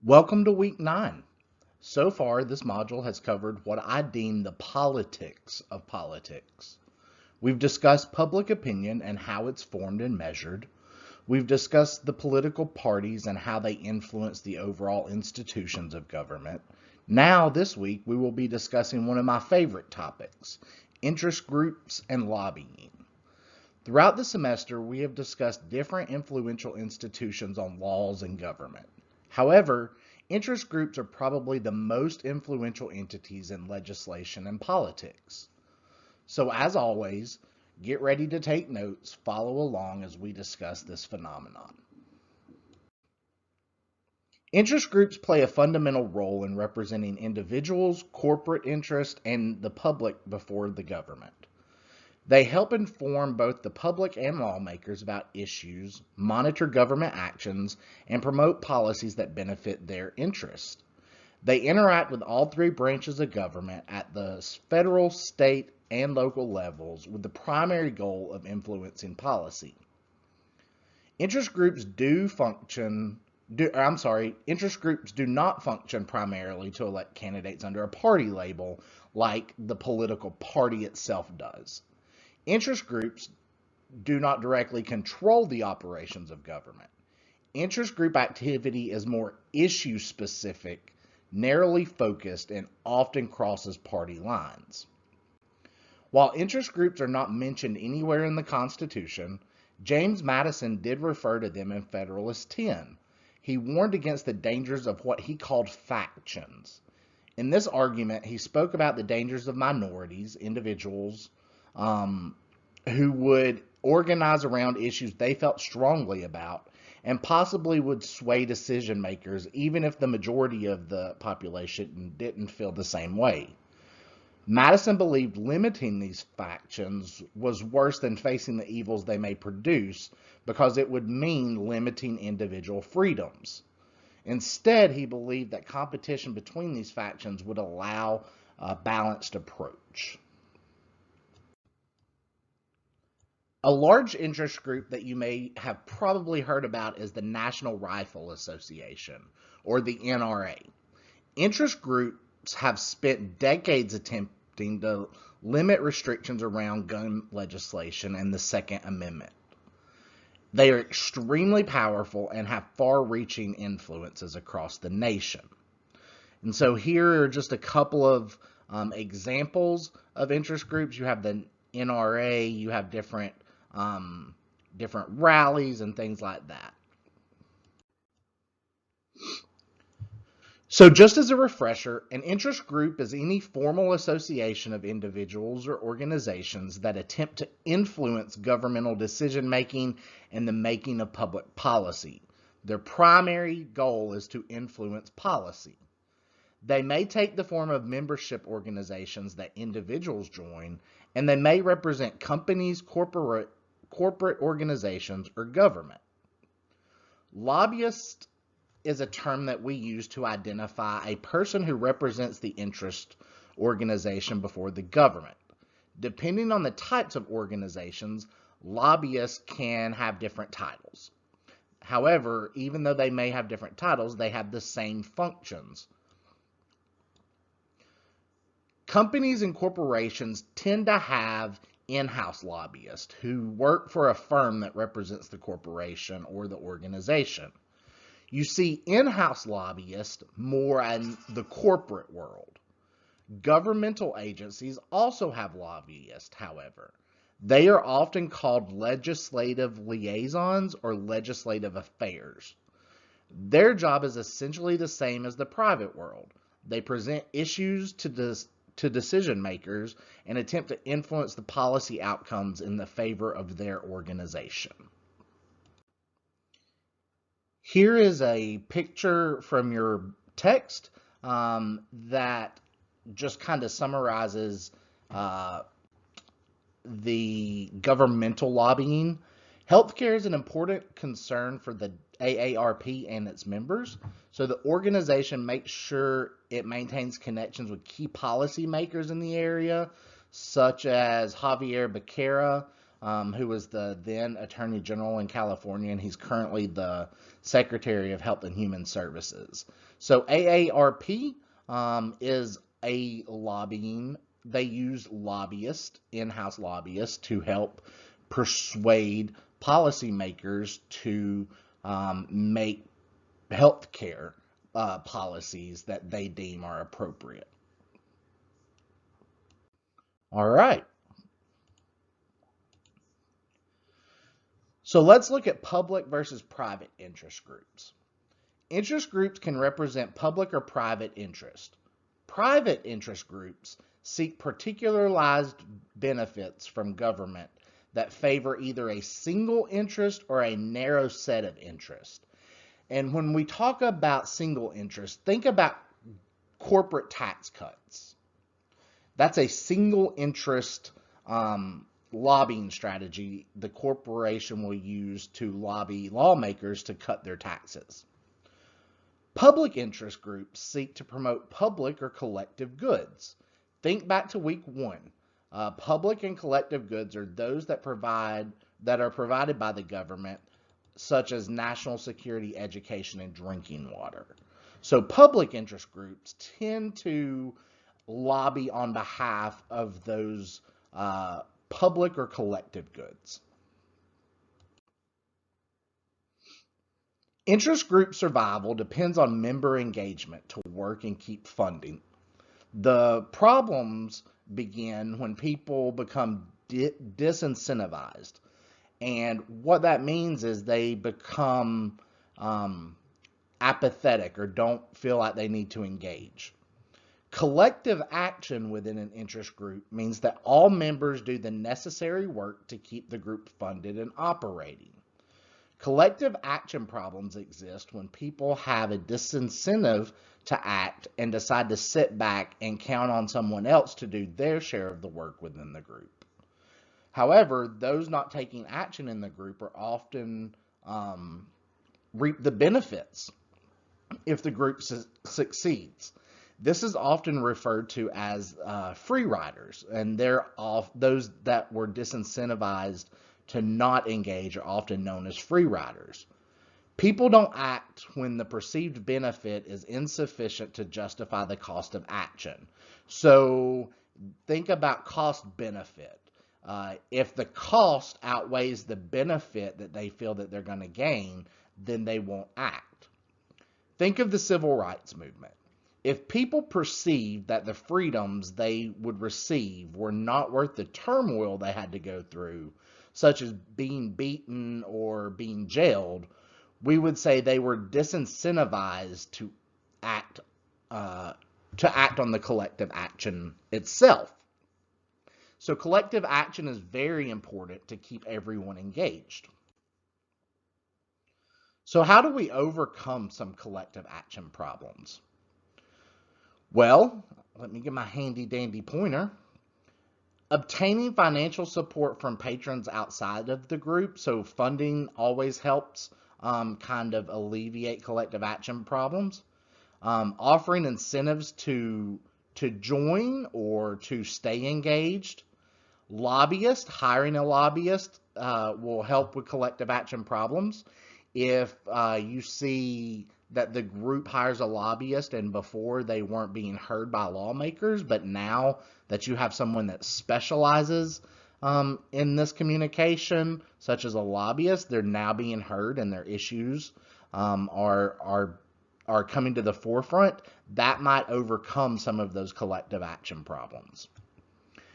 Welcome to week 9. So far, this module has covered what I deem the politics of politics. We've discussed public opinion and how it's formed and measured. We've discussed the political parties and how they influence the overall institutions of government. Now, this week, we will be discussing one of my favorite topics, interest groups and lobbying. Throughout the semester, we have discussed different influential institutions on laws and government. However, interest groups are probably the most influential entities in legislation and politics. So as always, get ready to take notes, follow along as we discuss this phenomenon. Interest groups play a fundamental role in representing individuals, corporate interests, and the public before the government. They help inform both the public and lawmakers about issues, monitor government actions, and promote policies that benefit their interests. They interact with all three branches of government at the federal, state, and local levels with the primary goal of influencing policy. Interest groups do not function primarily to elect candidates under a party label like the political party itself does. Interest groups do not directly control the operations of government. Interest group activity is more issue specific, narrowly focused, and often crosses party lines. While interest groups are not mentioned anywhere in the Constitution, James Madison did refer to them in Federalist 10. He warned against the dangers of what he called factions. In this argument, he spoke about the dangers of minorities, individuals, who would organize around issues they felt strongly about and possibly would sway decision makers even if the majority of the population didn't feel the same way. Madison believed limiting these factions was worse than facing the evils they may produce because it would mean limiting individual freedoms. Instead, he believed that competition between these factions would allow a balanced approach. A large interest group that you may have probably heard about is the National Rifle Association, or the NRA. Interest groups have spent decades attempting to limit restrictions around gun legislation and the Second Amendment. They are extremely powerful and have far-reaching influences across the nation. And so here are just a couple of examples of interest groups. You have the NRA, you have different rallies and things like that. So just as a refresher, an interest group is any formal association of individuals or organizations that attempt to influence governmental decision making and the making of public policy. Their primary goal is to influence policy. They may take the form of membership organizations that individuals join, and they may represent companies, corporate organizations, or government. Lobbyist is a term that we use to identify a person who represents the interest organization before the government. Depending on the types of organizations, lobbyists can have different titles. However, even though they may have different titles, they have the same functions. Companies and corporations tend to have in-house lobbyists who work for a firm that represents the corporation or the organization. You see in-house lobbyists more in the corporate world. Governmental agencies also have lobbyists, however. They are often called legislative liaisons or legislative affairs. Their job is essentially the same as the private world. They present issues to decision makers and attempt to influence the policy outcomes in the favor of their organization. Here is a picture from your text that just kind of summarizes the governmental lobbying. Healthcare is an important concern for the AARP and its members. So the organization makes sure it maintains connections with key policymakers in the area, such as Javier Becerra, who was the then Attorney General in California, and he's currently the Secretary of Health and Human Services. So AARP is a lobbying. They use lobbyists, in-house lobbyists, to help persuade policymakers to make healthcare policies that they deem are appropriate. All right. So let's look at public versus private interest groups. Interest groups can represent public or private interest. Private interest groups seek particularized benefits from government that favor either a single interest or a narrow set of interests. And when we talk about single interest, think about corporate tax cuts. That's a single interest lobbying strategy the corporation will use to lobby lawmakers to cut their taxes. Public interest groups seek to promote public or collective goods. Think back to week 1. Public and collective goods are those that are provided by the government, such as national security, education, and drinking water. So public interest groups tend to lobby on behalf of those public or collective goods. Interest group survival depends on member engagement to work and keep funding. The problems begin when people become disincentivized. And what that means is they become apathetic or don't feel like they need to engage. Collective action within an interest group means that all members do the necessary work to keep the group funded and operating. Collective action problems exist when people have a disincentive to act and decide to sit back and count on someone else to do their share of the work within the group. However, those not taking action in the group are often reap the benefits if the group succeeds. This is often referred to as free riders, and those that were disincentivized to not engage are often known as free riders. People don't act when the perceived benefit is insufficient to justify the cost of action. So think about cost benefit. If the cost outweighs the benefit that they feel that they're going to gain, then they won't act. Think of the civil rights movement. If people perceived that the freedoms they would receive were not worth the turmoil they had to go through, such as being beaten or being jailed, we would say they were disincentivized to act on the collective action itself. So collective action is very important to keep everyone engaged. So how do we overcome some collective action problems? Well, let me get my handy dandy pointer. Obtaining financial support from patrons outside of the group, so funding always helps kind of alleviate collective action problems. Offering incentives to join or to stay engaged. Hiring a lobbyist will help with collective action problems. If you see that the group hires a lobbyist and before they weren't being heard by lawmakers, but now that you have someone that specializes in this communication, such as a lobbyist, they're now being heard and their issues are coming to the forefront. That might overcome some of those collective action problems.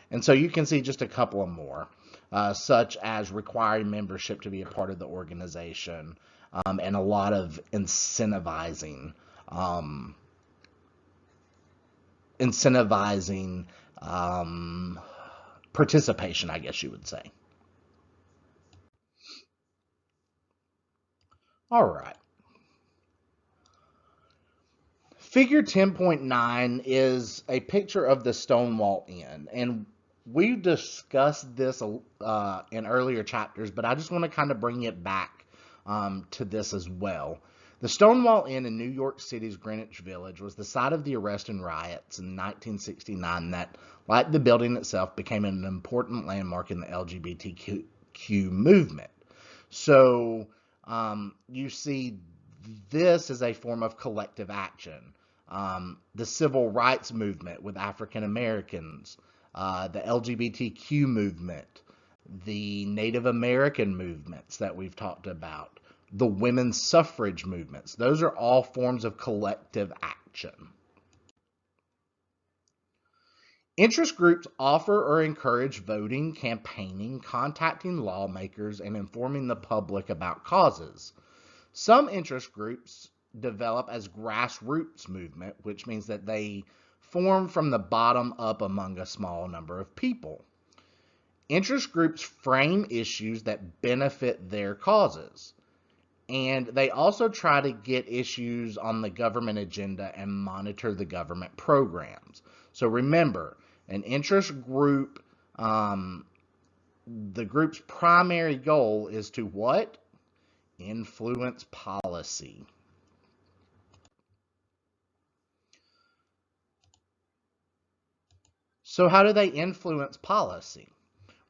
And so you can see just a couple of more, such as requiring membership to be a part of the organization, and a lot of incentivizing participation, I guess you would say. All right. Figure 10.9 is a picture of the Stonewall Inn, and we've discussed this in earlier chapters, but I just want to kind of bring it back to this as well. The Stonewall Inn in New York City's Greenwich Village was the site of the arrest and riots in 1969 that, like the building itself, became an important landmark in the LGBTQ LGBTQ movement. So you see this as a form of collective action. The civil rights movement with African Americans, the LGBTQ movement, the Native American movements that we've talked about, the women's suffrage movements. Those are all forms of collective action. Interest groups offer or encourage voting, campaigning, contacting lawmakers, and informing the public about causes. Some interest groups develop as grassroots movement, which means that they form from the bottom up among a small number of people. Interest groups frame issues that benefit their causes, and they also try to get issues on the government agenda and monitor the government programs. So remember, an interest group, the group's primary goal is to what? Influence policy. So how do they influence policy?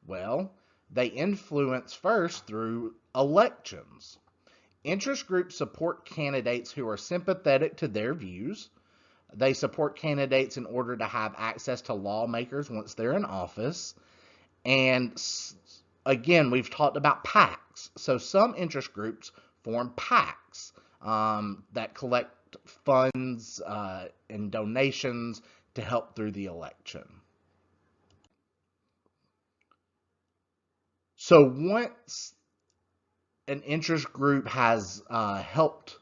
Well, they influence first through elections. Interest groups support candidates who are sympathetic to their views. They support candidates in order to have access to lawmakers once they're in office. And again, we've talked about PACs. So some interest groups form PACs that collect funds and donations to help through the election. So once an interest group has helped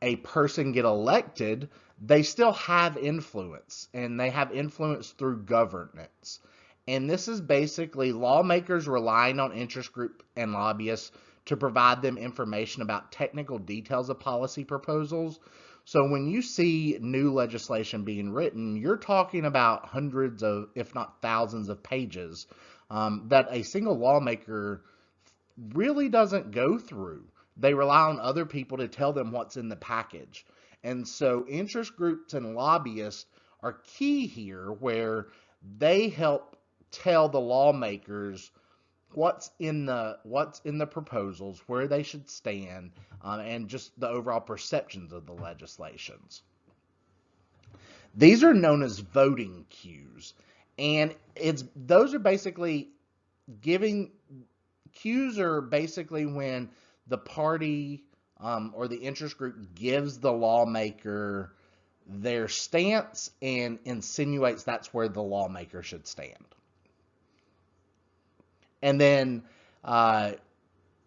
a person get elected, they still have influence, and they have influence through governance. And this is basically lawmakers relying on interest group and lobbyists to provide them information about technical details of policy proposals. So when you see new legislation being written, you're talking about hundreds of, if not thousands of pages that a single lawmaker really doesn't go through. They rely on other people to tell them what's in the package. And so interest groups and lobbyists are key here, where they help tell the lawmakers what's in the proposals, where they should stand, and just the overall perceptions of the legislations. These are known as voting cues, and those are basically cues are basically when the party or the interest group gives the lawmaker their stance and insinuates that's where the lawmaker should stand. And then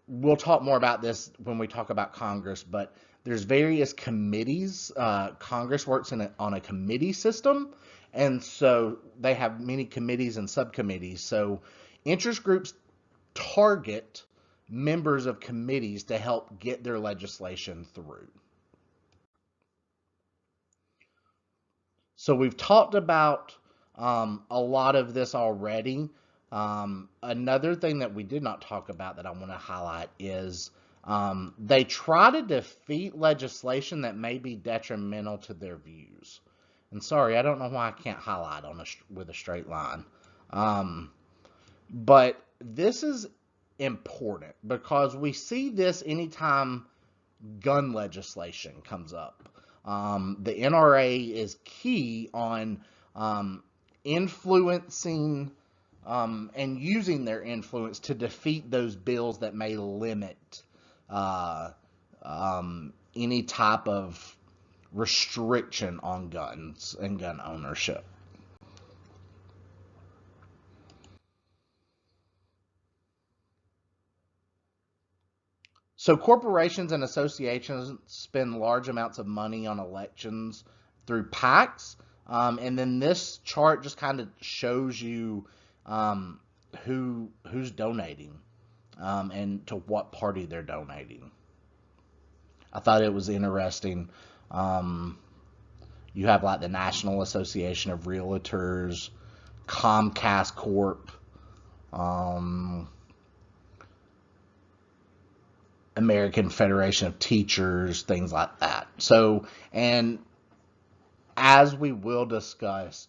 we'll talk more about this when we talk about Congress, but there's various committees. Congress works on a committee system, and so they have many committees and subcommittees. So interest groups target members of committees to help get their legislation through. So we've talked about a lot of this already. Another thing that we did not talk about that I want to highlight is they try to defeat legislation that may be detrimental to their views. And sorry, I don't know why I can't highlight with a straight line. But this is important because we see this anytime gun legislation comes up. The NRA is key on influencing and using their influence to defeat those bills that may limit any type of restriction on guns and gun ownership. So corporations and associations spend large amounts of money on elections through PACs. And then this chart just kind of shows you who's donating and to what party they're donating. I thought it was interesting. You have like the National Association of Realtors, Comcast Corp, American Federation of Teachers, things like that. So, and as we will discuss,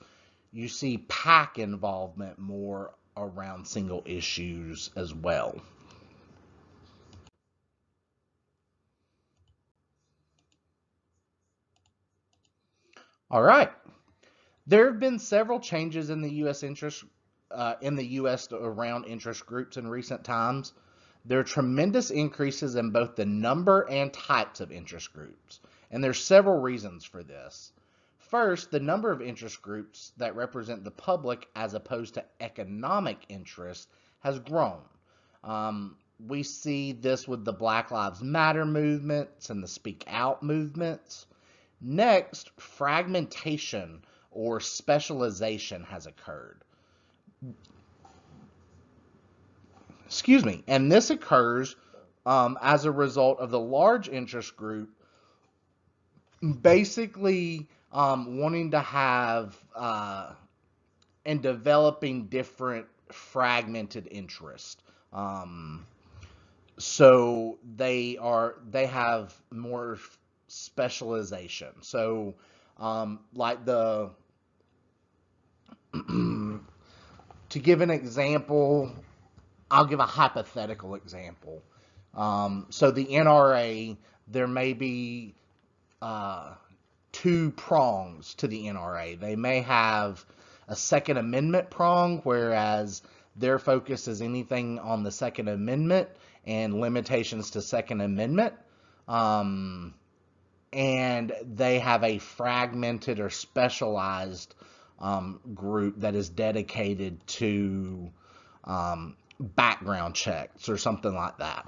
you see PAC involvement more around single issues as well. All right. There have been several changes in the U.S. around interest groups in recent times. There are tremendous increases in both the number and types of interest groups, and there's several reasons for this. First, the number of interest groups that represent the public as opposed to economic interest has grown. We see this with the Black Lives Matter movements and the Speak Out movements. Next, fragmentation or specialization has occurred. And this occurs as a result of the large interest group basically wanting to have and developing different fragmented interests. So they have more specialization. So like to give an example, I'll give a hypothetical example. So the NRA, there may be two prongs to the NRA. They may have a Second Amendment prong, whereas their focus is anything on the Second Amendment and limitations to Second Amendment. And they have a fragmented or specialized group that is dedicated to background checks or something like that.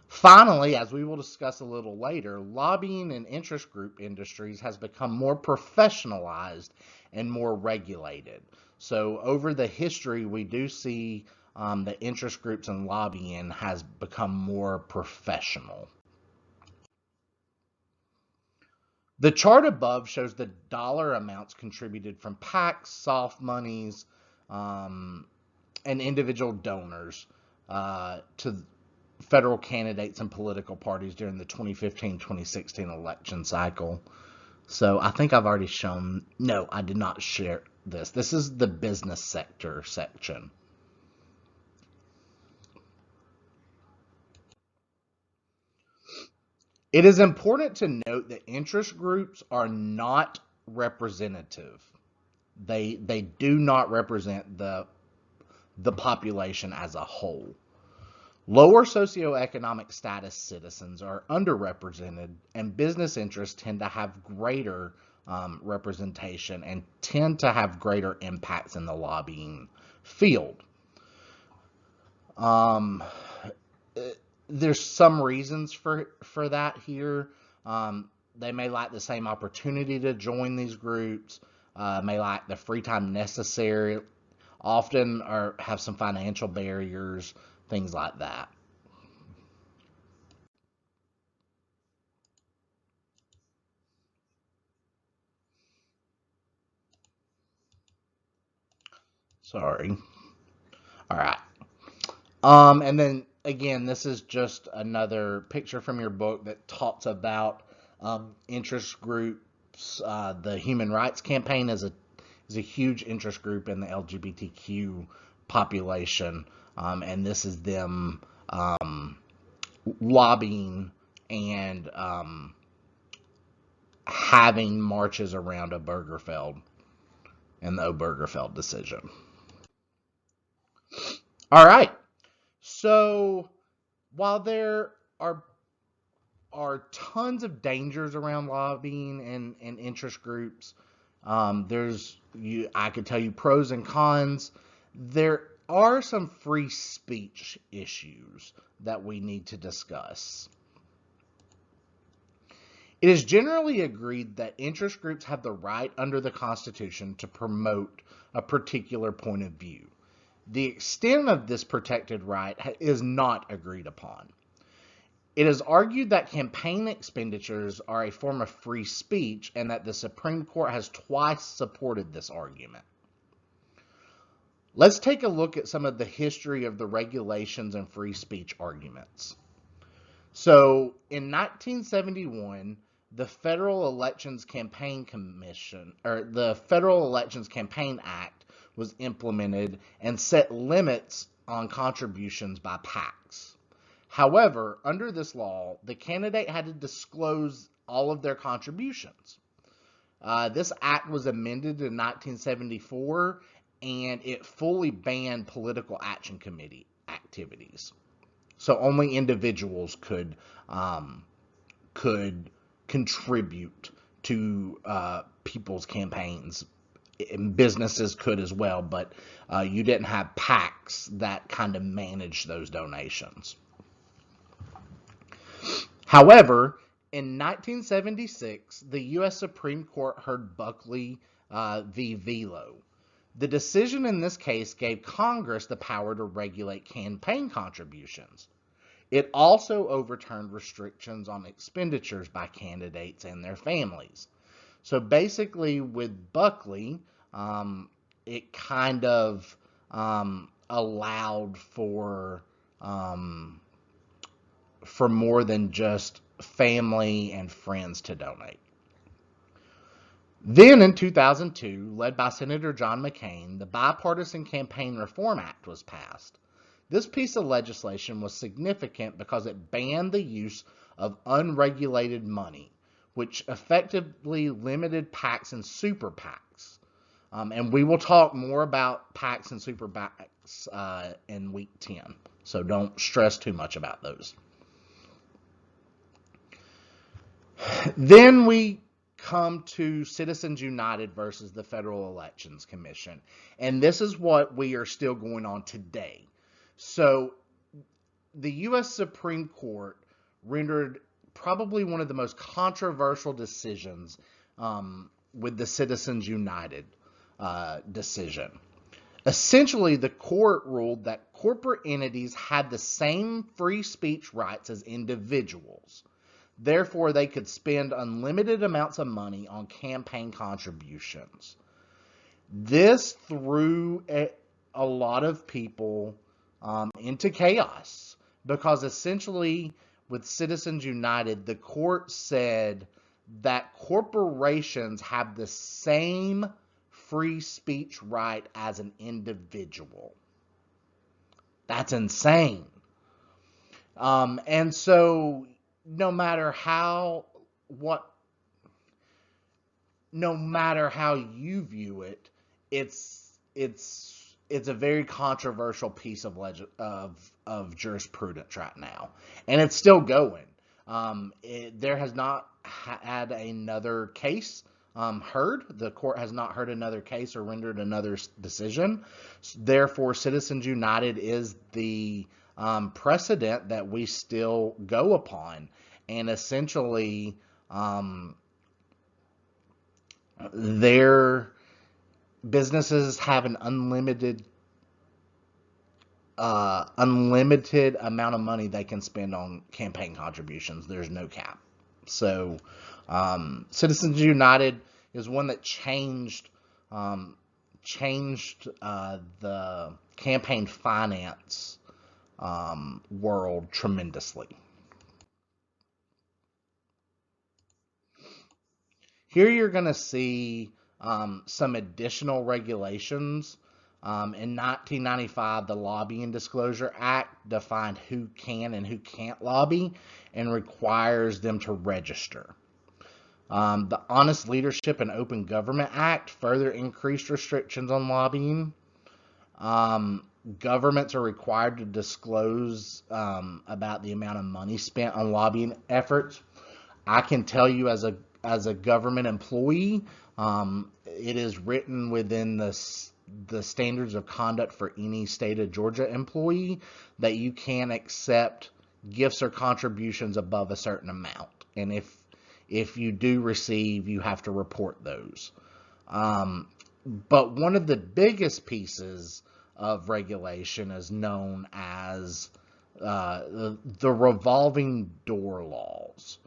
Finally, as we will discuss a little later, lobbying and interest group industries has become more professionalized and more regulated. So over the history, we do see that interest groups and lobbying has become more professional. The chart above shows the dollar amounts contributed from PACs, soft monies, and individual donors to federal candidates and political parties during the 2015-2016 election cycle. So I think I've already shown, no, I did not share this. This is the business sector section. It is important to note that interest groups are not representative. They do not represent the population as a whole. Lower socioeconomic status citizens are underrepresented, and business interests tend to have greater representation and tend to have greater impacts in the lobbying field. There's some reasons for that here. They may lack the same opportunity to join these groups, may lack the free time necessary, often have some financial barriers, things like that. Sorry. All right. And then again, this is just another picture from your book that talks about interest groups. The Human Rights Campaign is a huge interest group in the LGBTQ population, and this is them lobbying and having marches around Obergefell and the Obergefell decision. All right. So while there are tons of dangers around lobbying and interest groups, I could tell you pros and cons. There are some free speech issues that we need to discuss. It is generally agreed that interest groups have the right under the Constitution to promote a particular point of view. The extent of this protected right is not agreed upon. It is argued that campaign expenditures are a form of free speech and that the Supreme Court has twice supported this argument. Let's take a look at some of the history of the regulations and free speech arguments. So, in 1971, the Federal Elections Campaign Commission, or the Federal Elections Campaign Act, was implemented and set limits on contributions by PACs. However, under this law, the candidate had to disclose all of their contributions. This act was amended in 1974, and it fully banned political action committee activities. So only individuals could contribute to people's campaigns. And businesses could as well, but you didn't have PACs that kind of managed those donations. However, in 1976, the U.S. Supreme Court heard Buckley v. Velo. The decision in this case gave Congress the power to regulate campaign contributions. It also overturned restrictions on expenditures by candidates and their families. So basically, with Buckley, it kind of allowed for more than just family and friends to donate. Then in 2002, led by Senator John McCain, the Bipartisan Campaign Reform Act was passed. This piece of legislation was significant because it banned the use of unregulated money, which effectively limited PACs and super PACs. And we will talk more about PACs and super PACs in week 10, so don't stress too much about those. Then we come to Citizens United versus the Federal Elections Commission. And this is what we are still going on today. So the U.S. Supreme Court rendered probably one of the most controversial decisions with the Citizens United decision. Essentially, the court ruled that corporate entities had the same free speech rights as individuals. Therefore, they could spend unlimited amounts of money on campaign contributions. This threw a lot of people into chaos because essentially with Citizens United, the court said that corporations have the same free speech right as an individual. That's insane. And so no matter how you view it, it's a very controversial piece of jurisprudence right now, and it's still going. There has not had another case heard. The court has not heard another case or rendered another decision. Therefore, Citizens United is the precedent that we still go upon, and essentially their businesses have an unlimited amount of money they can spend on campaign contributions. There's no cap. So Citizens United is one that changed the campaign finance world tremendously. Here you're going to see some additional regulations. In 1995, the Lobbying Disclosure Act defined who can and who can't lobby and requires them to register. The Honest Leadership and Open Government Act further increased restrictions on lobbying. Governments are required to disclose about the amount of money spent on lobbying efforts. I can tell you as a government employee, it is written within the standards of conduct for any state of Georgia employee that you can accept gifts or contributions above a certain amount. And if you do receive, you have to report those. But one of the biggest pieces of regulation is known as the revolving door laws.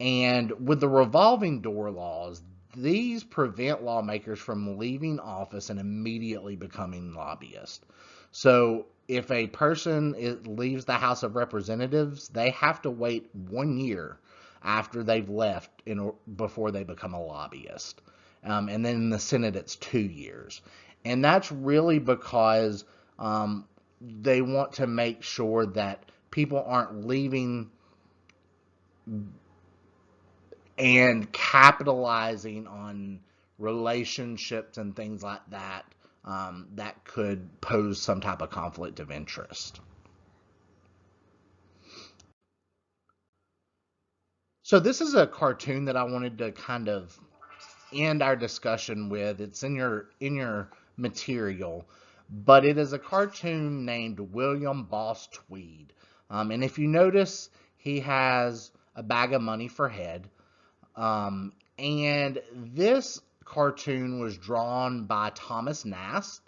And with the revolving door laws, these prevent lawmakers from leaving office and immediately becoming lobbyists. So if a person leaves the House of Representatives, they have to wait 1 year after they've left before they become a lobbyist. And then in the Senate, it's 2 years. And that's really because they want to make sure that people aren't leaving and capitalizing on relationships and things like that that could pose some type of conflict of interest. So this is a cartoon that I wanted to kind of end our discussion with. It's in your material, but it is a cartoon named William Boss Tweed. And if you notice, he has a bag of money for head. And this cartoon was drawn by Thomas Nast,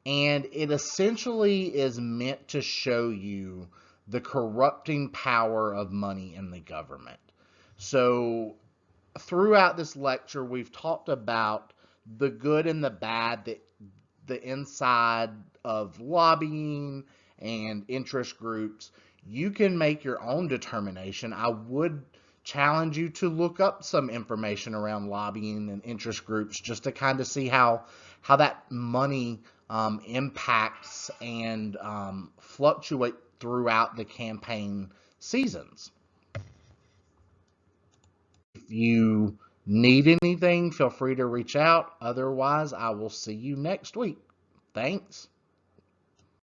and it essentially is meant to show you the corrupting power of money in the government. So throughout this lecture, we've talked about the good and the bad, the inside of lobbying and interest groups. You can make your own determination. I would challenge you to look up some information around lobbying and interest groups just to kind of see how that money impacts and fluctuate throughout the campaign seasons. If you need anything, feel free to reach out. Otherwise, I will see you next week. Thanks.